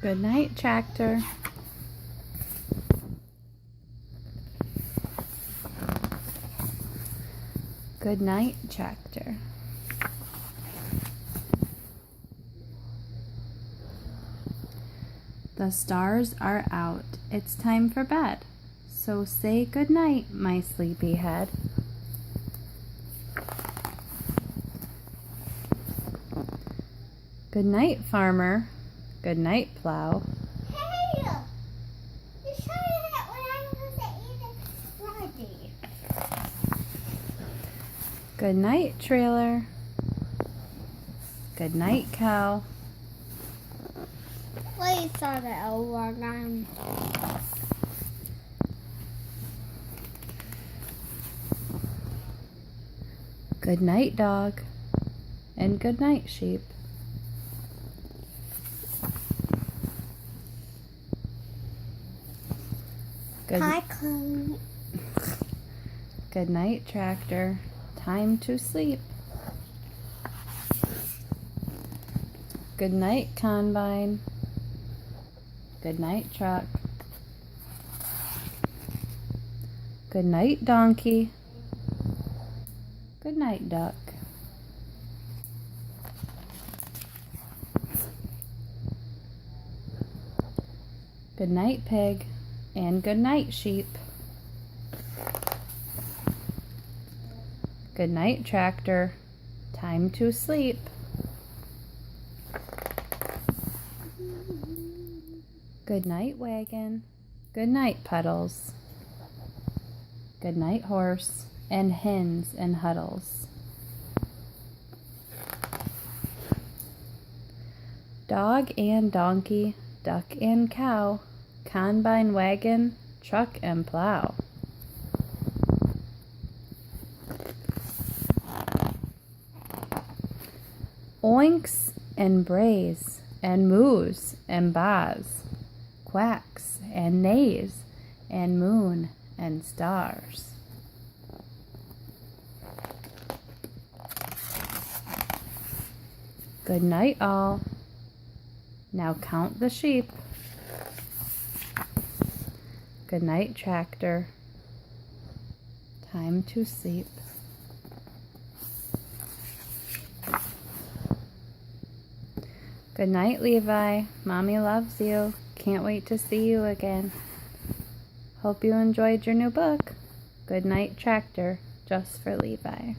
Good night, tractor. Good night, tractor. The stars are out. It's time for bed. So say good night, my sleepyhead. Good night, farmer. Good night, plow. Hey! You shouted it when I wasn't even ready. Good night, trailer. Good night, cow. Please start it over again. Good night, dog. And good night, sheep. Good, Hi, Chloe. good night, tractor. Time to sleep. Good night, combine. Good night, truck. Good night, donkey. Good night, duck. Good night, pig. And good night, sheep. Good night, tractor. Time to sleep. Good night, wagon. Good night, puddles. Good night, horse, and hens and huddles. Dog and donkey, duck and cow, combine, wagon, truck and plow. Oinks and brays and moos and baas, quacks and neighs and moon and stars. Good night, all. Now count the sheep. Good night, tractor. Time to sleep. Good night, Levi. Mommy loves you. Can't wait to see you again. Hope you enjoyed your new book. Good night, tractor, just for Levi.